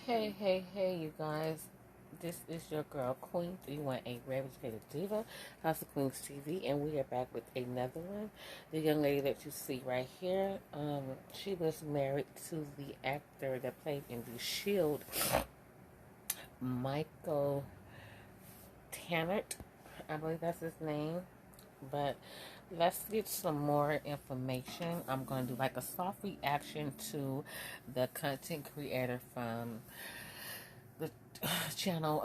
Hey, you guys. This is your girl, Queen 318 Registered Diva, House of Queens TV, and we are back with another one. The young lady that you see right here, she was married to the actor that played in The Shield, Michael Tannert. I believe that's his name. But let's get some more information. I'm going to do like a soft reaction to the content creator from the channel.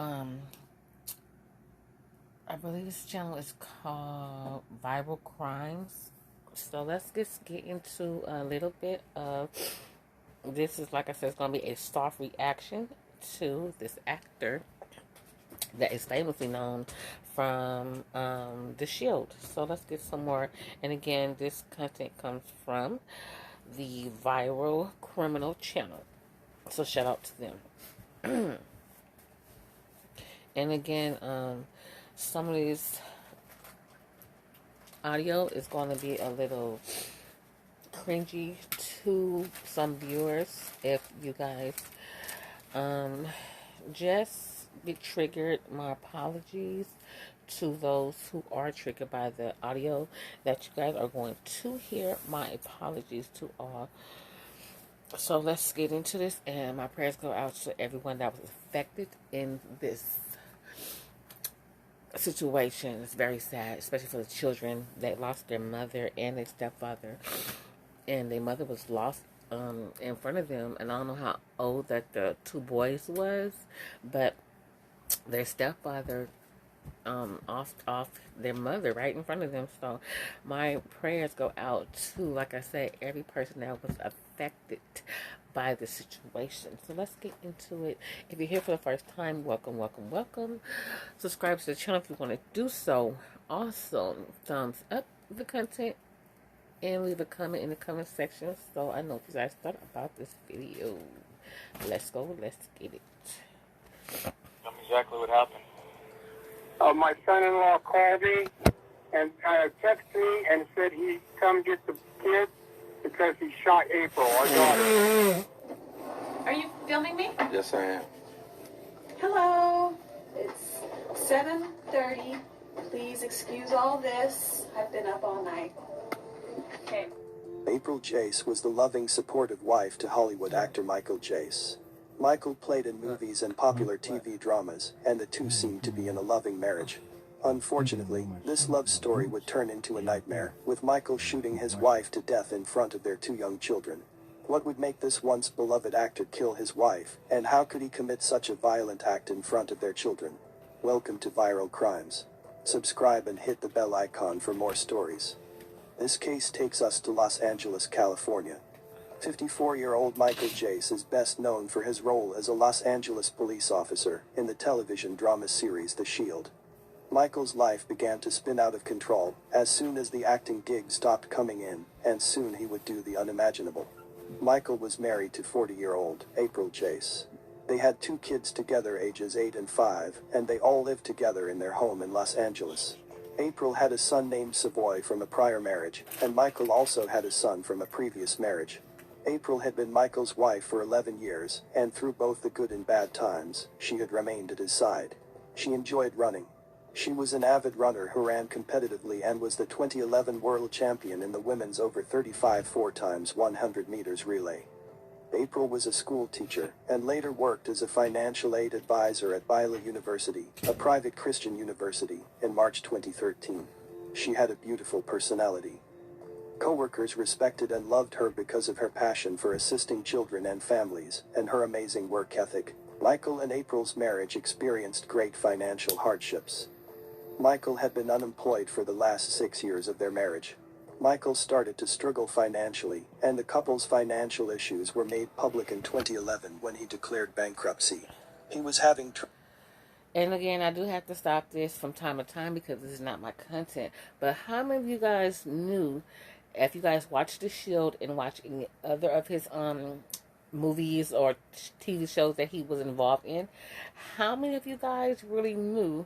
I believe this channel is called Viral Crimes. So let's just get into a little bit of this. Is like I said, it's going to be a soft reaction to this actor that is famously known from The Shield. So let's get some more. And again, this content comes from the Viral Criminal channel. So shout out to them. And again, some of these audio is going to be a little cringy to some viewers if you guys just get triggered. My apologies to those who are triggered by the audio that you guys are going to hear. My apologies to all. So let's get into this, and my prayers go out to everyone that was affected in this situation. It's very sad, especially for the children that lost their mother and their stepfather, and their mother was lost in front of them. And I don't know how old that the two boys was, but their stepfather off their mother right in front of them. So my prayers go out to, like I said, every person that was affected by the situation. So let's get into it. If you're here for the first time, welcome. Subscribe to the channel if you want to do so. Also, thumbs up the content and leave a comment in the comment section so I know what you guys thought about this video. Let's go. Let's get it. Tell me exactly what happened. My son-in-law called me and texted me and said he'd come get the kids because he shot April, our daughter. Are you filming me? Yes, I am. Hello. It's 7:30. Please excuse all this. I've been up all night. Okay. April Jace was the loving, supportive wife to Hollywood actor Michael Jace. Michael played in movies and popular TV dramas, and the two seemed to be in a loving marriage. Unfortunately, this love story would turn into a nightmare, with Michael shooting his wife to death in front of their two young children. What would make this once beloved actor kill his wife, and how could he commit such a violent act in front of their children? Welcome to Viral Crimes. Subscribe and hit the bell icon for more stories. This case takes us to Los Angeles, California. 54-year-old Michael Jace is best known for his role as a Los Angeles police officer in the television drama series The Shield. Michael's life began to spin out of control as soon as the acting gigs stopped coming in, and soon he would do the unimaginable. Michael was married to 40-year-old April Jace. They had two kids together, ages 8 and 5, and they all lived together in their home in Los Angeles. April had a son named Savoy from a prior marriage, and Michael also had a son from a previous marriage. April had been Michael's wife for 11 years, and through both the good and bad times, she had remained at his side. She enjoyed running. She was an avid runner who ran competitively and was the 2011 world champion in the women's over 35 4x100 meters relay. April was a school teacher, and later worked as a financial aid advisor at Baylor University, a private Christian university, in March 2013. She had a beautiful personality. Coworkers respected and loved her because of her passion for assisting children and families, and her amazing work ethic. Michael and April's marriage experienced great financial hardships. Michael had been unemployed for the last 6 years of their marriage. Michael started to struggle financially, and the couple's financial issues were made public in 2011 when he declared bankruptcy. He was having And again, I do have to stop this from time to time because this is not my content. But how many of you guys knew, if you guys watch The Shield and watch any other of his movies or TV shows that he was involved in, how many of you guys really knew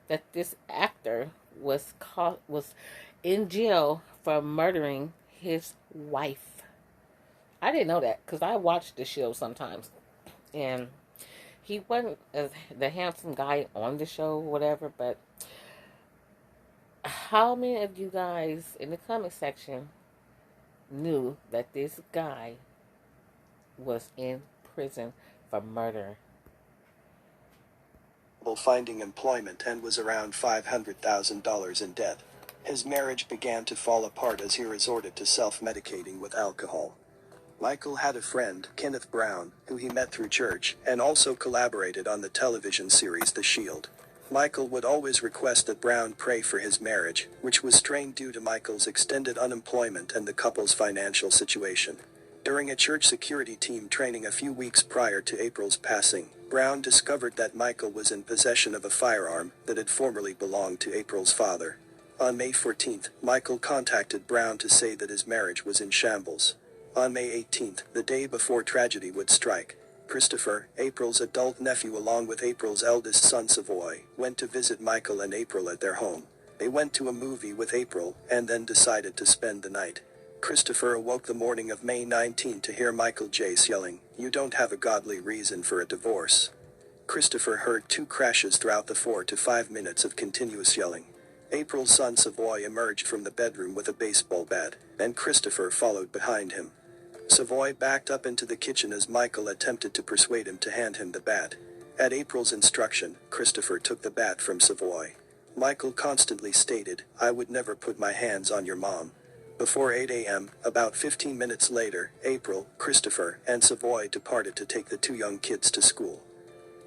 that this actor was in jail for murdering his wife? I didn't know that because I watch The Shield sometimes, and he wasn't the handsome guy on the show, whatever, but how many of you guys in the comment section knew that this guy was in prison for murder? Finding employment and was around $500,000 in debt. His marriage began to fall apart as he resorted to self-medicating with alcohol. Michael had a friend, Kenneth Brown, who he met through church, and also collaborated on the television series The Shield. Michael would always request that Brown pray for his marriage, which was strained due to Michael's extended unemployment and the couple's financial situation. During a church security team training a few weeks prior to April's passing, Brown discovered that Michael was in possession of a firearm that had formerly belonged to April's father. On May 14th, Michael contacted Brown to say that his marriage was in shambles. On May 18th, the day before tragedy would strike, Christopher, April's adult nephew along with April's eldest son Savoy, went to visit Michael and April at their home. They went to a movie with April, and then decided to spend the night. Christopher awoke the morning of May 19 to hear Michael Jace yelling, "You don't have a godly reason for a divorce." Christopher heard 2 crashes throughout the 4 to 5 minutes of continuous yelling. April's son Savoy emerged from the bedroom with a baseball bat, and Christopher followed behind him. Savoy backed up into the kitchen as Michael attempted to persuade him to hand him the bat. At April's instruction, Christopher took the bat from Savoy. Michael constantly stated, "I would never put my hands on your mom." Before 8 a.m., about 15 minutes later, April, Christopher, and Savoy departed to take the 2 young kids to school.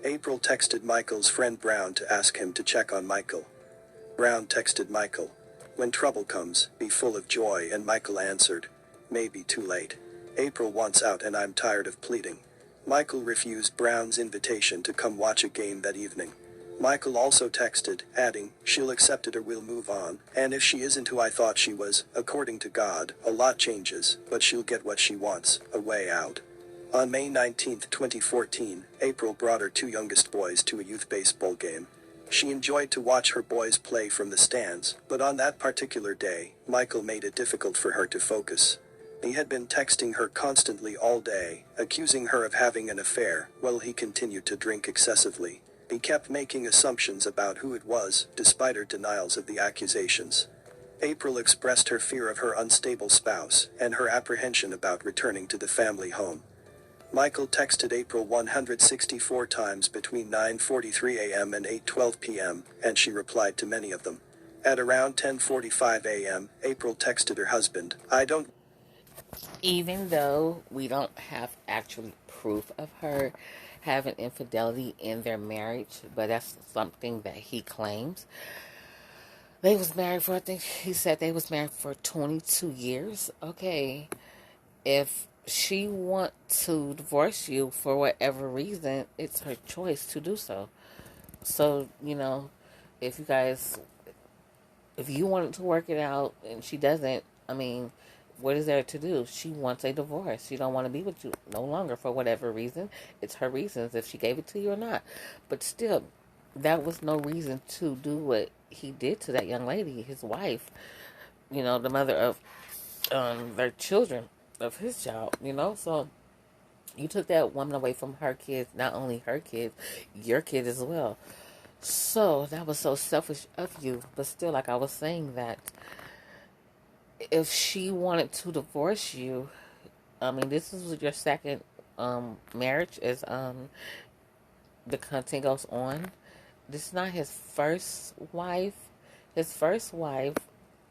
April texted Michael's friend Brown to ask him to check on Michael. Brown texted Michael, "When trouble comes, be full of joy," and Michael answered, "Maybe too late. April wants out and I'm tired of pleading." Michael refused Brown's invitation to come watch a game that evening. Michael also texted, adding, "She'll accept it or we'll move on, and if she isn't who I thought she was, according to God, a lot changes, but she'll get what she wants, a way out." On May 19, 2014, April brought her 2 youngest boys to a youth baseball game. She enjoyed to watch her boys play from the stands, but on that particular day, Michael made it difficult for her to focus. He had been texting her constantly all day, accusing her of having an affair, while he continued to drink excessively. He kept making assumptions about who it was, despite her denials of the accusations. April expressed her fear of her unstable spouse, and her apprehension about returning to the family home. Michael texted April 164 times between 9:43 a.m. and 8:12 p.m., and she replied to many of them. At around 10:45 a.m., April texted her husband, "I don't..." Even though we don't have actually proof of her having infidelity in their marriage, but that's something that he claims. They was married for, I think he said they was married for 22 years. Okay, if she want to divorce you for whatever reason, it's her choice to do so. So, if you wanted to work it out and she doesn't, what is there to do? She wants a divorce. She don't want to be with you no longer for whatever reason. It's her reasons if she gave it to you or not. But still, that was no reason to do what he did to that young lady, his wife, the mother of their children, of his child, So you took that woman away from her kids, not only her kids, your kids as well. So that was so selfish of you. But still, like I was saying, that if she wanted to divorce you, this is your second marriage, as the content goes on. This is not his first wife. His first wife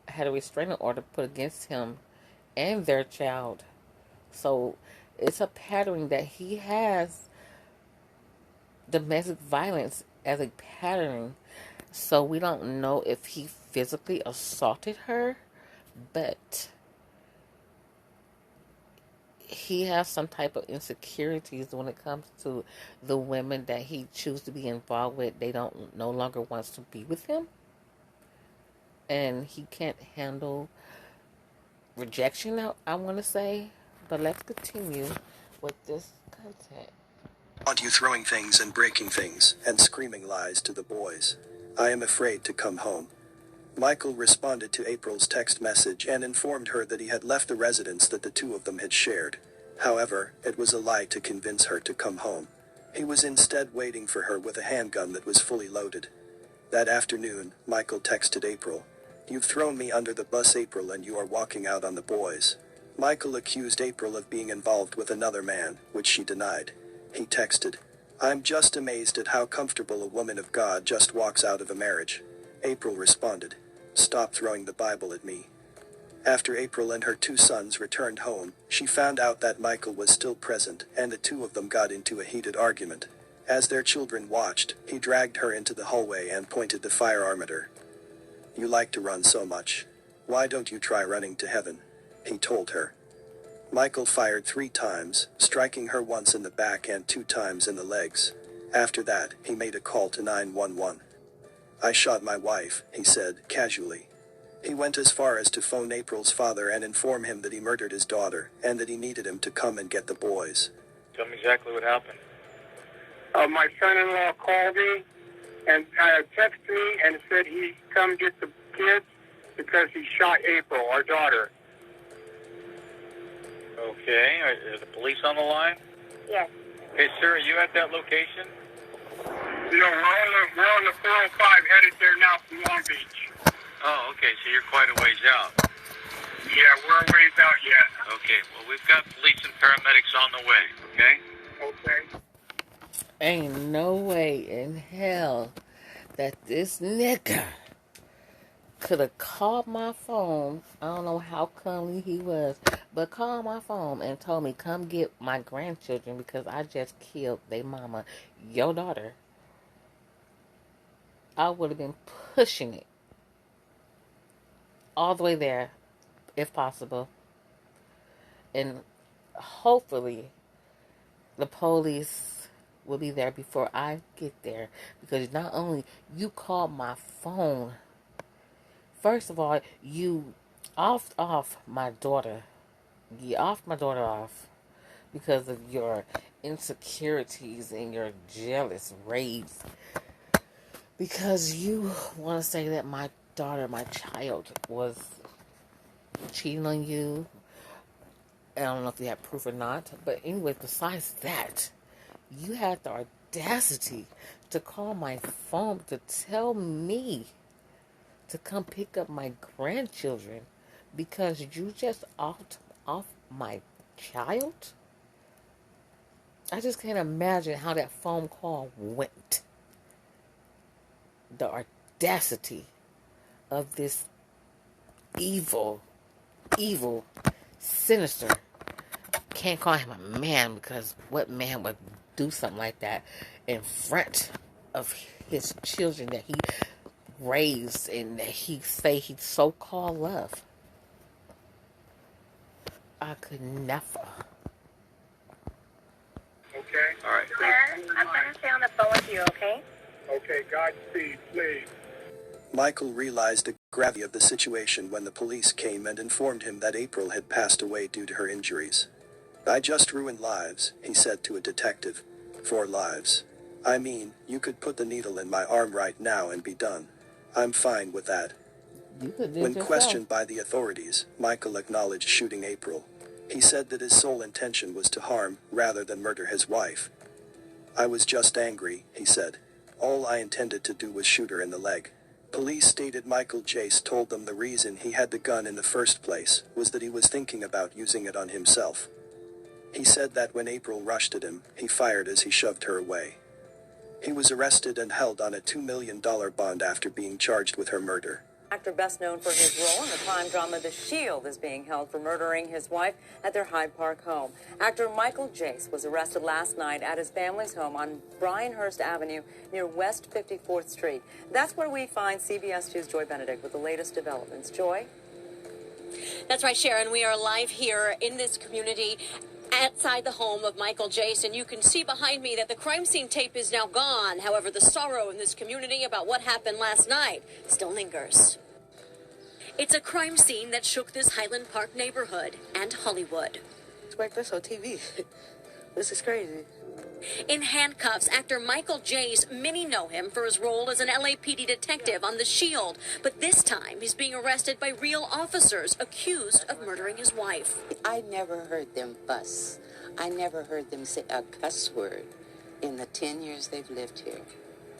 had a restraining order put against him and their child. So it's a pattern that he has domestic violence as a pattern. So we don't know if he physically assaulted her, but he has some type of insecurities when it comes to the women that he chooses to be involved with. They don't no longer wants to be with him, and he can't handle rejection, I want to say. But let's continue with this content. "Want you throwing things and breaking things, and screaming lies to the boys. I am afraid to come home." Michael responded to April's text message and informed her that he had left the residence that the 2 of them had shared. However, it was a lie to convince her to come home. He was instead waiting for her with a handgun that was fully loaded. That afternoon, Michael texted April, "You've thrown me under the bus, April, and you are walking out on the boys." Michael accused April of being involved with another man, which she denied. He texted, "I'm just amazed at how comfortable a woman of God just walks out of a marriage." April responded, "Stop throwing the Bible at me." After April and her 2 sons returned home, she found out that Michael was still present, and the 2 of them got into a heated argument. As their children watched, he dragged her into the hallway and pointed the firearm at her. "You like to run so much. Why don't you try running to heaven?" he told her. Michael fired 3 times, striking her once in the back and 2 times in the legs. After that, he made a call to 911. "I shot my wife," he said, casually. He went as far as to phone April's father and inform him that he murdered his daughter, and that he needed him to come and get the boys. Tell me exactly what happened. My son-in-law called me and texted me and said he'd come get the kids because he shot April, our daughter. Okay, are the police on the line? Yes. Hey, sir, are you at that location? You know, we're on the 405 headed there now from Long Beach. Oh, okay, so you're quite a ways out. Yeah, we're a ways out yet. Okay, well, we've got police and paramedics on the way, okay? Okay. Ain't no way in hell that this nigga could have called my phone. I don't know how cunningly he was, but called my phone and told me, "Come get my grandchildren because I just killed their mama, your daughter." I would have been pushing it all the way there, if possible. And hopefully the police will be there before I get there. Because not only you called my phone, first of all, you off my daughter. You offed my daughter off because of your insecurities and your jealous rage. Because you want to say that my daughter, my child, was cheating on you. I don't know if you have proof or not. But anyway, besides that, you had the audacity to call my phone to tell me to come pick up my grandchildren because you just offed off my child? I just can't imagine how that phone call went. The audacity of this evil, sinister, can't call him a man because what man would do something like that in front of his children that he raised and that he say he so-called love? I could never. Okay. All right. Sir, I'm going to stay on the phone with you, okay? Okay, Godspeed, please. Michael realized the gravity of the situation when the police came and informed him that April had passed away due to her injuries. "I just ruined lives," he said to a detective. "4 lives. I mean, you could put the needle in my arm right now and be done. I'm fine with that." You could do it When yourself. questioned by the authorities, Michael acknowledged shooting April. He said that his sole intention was to harm rather than murder his wife. "I was just angry," he said. "All I intended to do was shoot her in the leg." Police stated Michael Jace told them the reason he had the gun in the first place was that he was thinking about using it on himself. He said that when April rushed at him, he fired as he shoved her away. He was arrested and held on a $2 million bond after being charged with her murder. Actor best known for his role in the crime drama The Shield is being held for murdering his wife at their Hyde Park home. Actor Michael Jace was arrested last night at his family's home on Bryanhurst Avenue near West 54th Street. That's where we find CBS 2's Joy Benedict with the latest developments. Joy? That's right, Sharon. We are live here in this community outside the home of Michael Jace, and you can see behind me that the crime scene tape is now gone. However, the sorrow in this community about what happened last night still lingers. It's a crime scene that shook this Highland Park neighborhood and Hollywood. Expect this on TV. This is crazy. In handcuffs, actor Michael Jace, many know him for his role as an LAPD detective on The Shield. But this time, he's being arrested by real officers accused of murdering his wife. I never heard them fuss. I never heard them say a cuss word. in the 10 years they've lived here.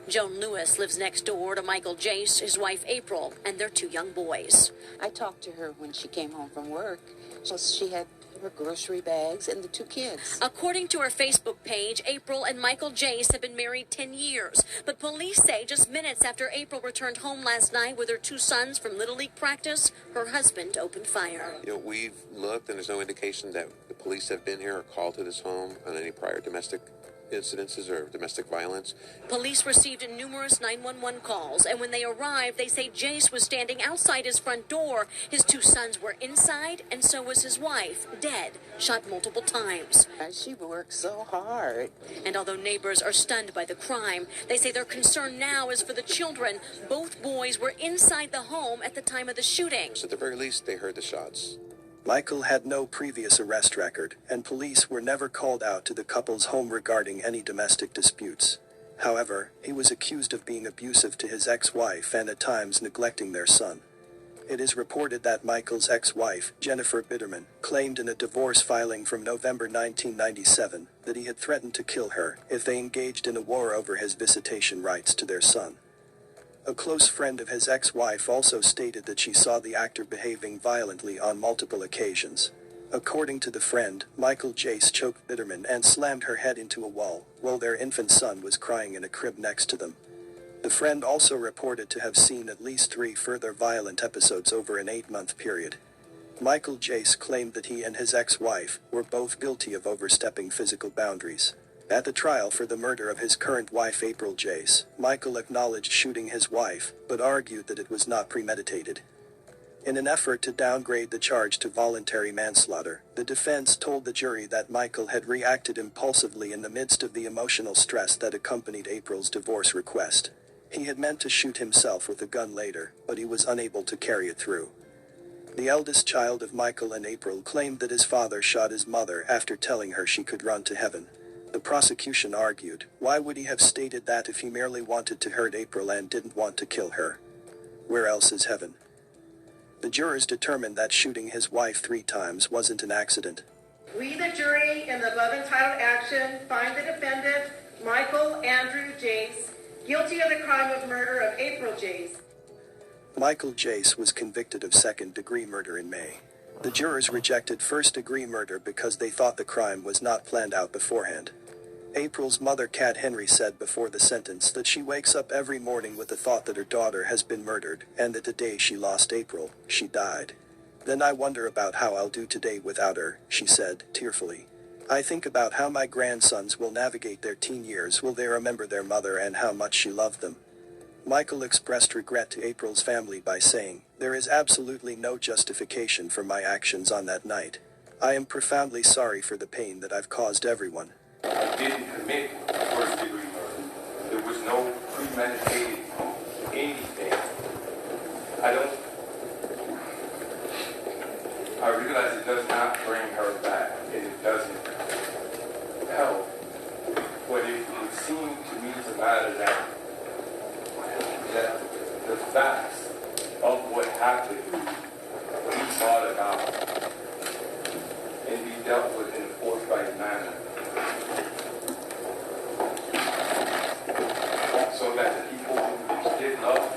Joan Lewis lives next door to Michael Jace, his wife April, and their 2 young boys. I talked to her when she came home from work. She had her grocery bags and the 2 kids. According to her Facebook page, April and Michael Jace have been married 10 years. But police say just minutes after April returned home last night with her 2 sons from Little League practice, her husband opened fire. We've looked, and there's no indication that the police have been here or called to this home on any prior domestic incidences or domestic violence. Police received numerous 911 calls, and when they arrived, they say Jace was standing outside his front door. His 2 sons were inside, and so was his wife, dead, shot multiple times. She worked so hard. And although neighbors are stunned by the crime, they say their concern now is for the children. Both boys were inside the home at the time of the shooting. So at the very least, they heard the shots. Michael had no previous arrest record, and police were never called out to the couple's home regarding any domestic disputes. However, he was accused of being abusive to his ex-wife and at times neglecting their son. It is reported that Michael's ex-wife, Jennifer Bitterman, claimed in a divorce filing from November 1997 that he had threatened to kill her if they engaged in a war over his visitation rights to their son. A close friend of his ex-wife also stated that she saw the actor behaving violently on multiple occasions. According to the friend, Michael Jace choked Bitterman and slammed her head into a wall, while their infant son was crying in a crib next to them. The friend also reported to have seen at least 3 further violent episodes over an 8-month period. Michael Jace claimed that he and his ex-wife were both guilty of overstepping physical boundaries. At the trial for the murder of his current wife April Jace, Michael acknowledged shooting his wife, but argued that it was not premeditated. In an effort to downgrade the charge to voluntary manslaughter, the defense told the jury that Michael had reacted impulsively in the midst of the emotional stress that accompanied April's divorce request. He had meant to shoot himself with a gun later, but he was unable to carry it through. The eldest child of Michael and April claimed that his father shot his mother after telling her she could run to heaven. The prosecution argued, why would he have stated that if he merely wanted to hurt April and didn't want to kill her? Where else is heaven? The jurors determined that shooting his wife 3 times wasn't an accident. We, the jury, in the above entitled action, find the defendant, Michael Andrew Jace, guilty of the crime of murder of April Jace. Michael Jace was convicted of second-degree murder in May. The jurors rejected first-degree murder because they thought the crime was not planned out beforehand. April's mother, Kat Henry, said before the sentence that she wakes up every morning with the thought that her daughter has been murdered, and that the day she lost April, she died. Then I wonder about how I'll do today without her, she said, tearfully. I think about how my grandsons will navigate their teen years, will they remember their mother and how much she loved them. Michael expressed regret to April's family by saying, there is absolutely no justification for my actions on that night. I am profoundly sorry for the pain that I've caused everyone. I didn't commit first-degree murder. There was no premeditated anything. I realize it does not bring her back, and it doesn't help. But it would seem to me to matter that the facts of what happened be thought about and be dealt with in a forthright manner, so that the people who did love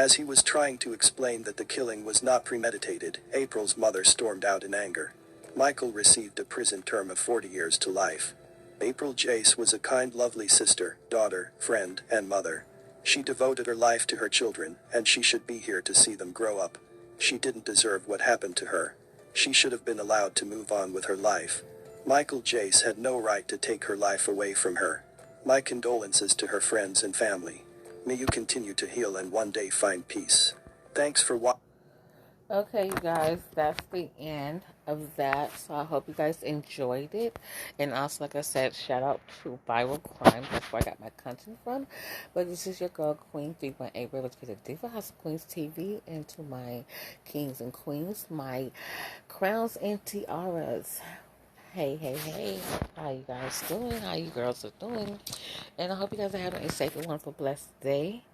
As he was trying to explain that the killing was not premeditated, April's mother stormed out in anger. Michael received a prison term of 40 years to life. April Jace was a kind, lovely sister, daughter, friend, and mother. She devoted her life to her children, and she should be here to see them grow up. She didn't deserve what happened to her. She should have been allowed to move on with her life. Michael Jace had no right to take her life away from her. My condolences to her friends and family. May you continue to heal and one day find peace. Thanks for watching. Okay, you guys, that's the end of that. So I hope you guys enjoyed it. And also, like I said, shout out to Viral Crime. That's where I got my content from. But this is your girl, Queen 318 Rebel to the Diva House of Queens TV. And to my kings and queens, my crowns and tiaras. Hey, hey, hey. How you guys doing? How you girls are doing? And I hope you guys are having a safe and wonderful, blessed day.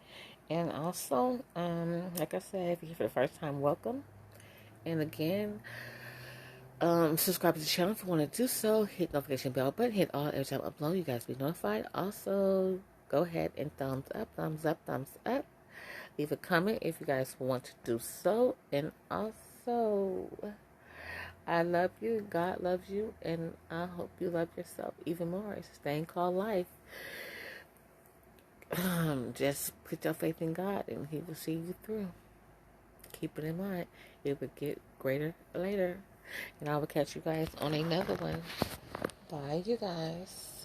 And also, like I said, if you're here for the first time, welcome. And again, subscribe to the channel if you want to do so. Hit the notification bell button. Hit all every time I upload. You guys be notified. Also, go ahead and thumbs up, thumbs up, thumbs up. Leave a comment if you guys want to do so. And also, I love you. God loves you. And I hope you love yourself even more. It's a thing called life. Just put your faith in God and He will see you through. Keep it in mind. It will get greater later. And I will catch you guys on another one. Bye, you guys.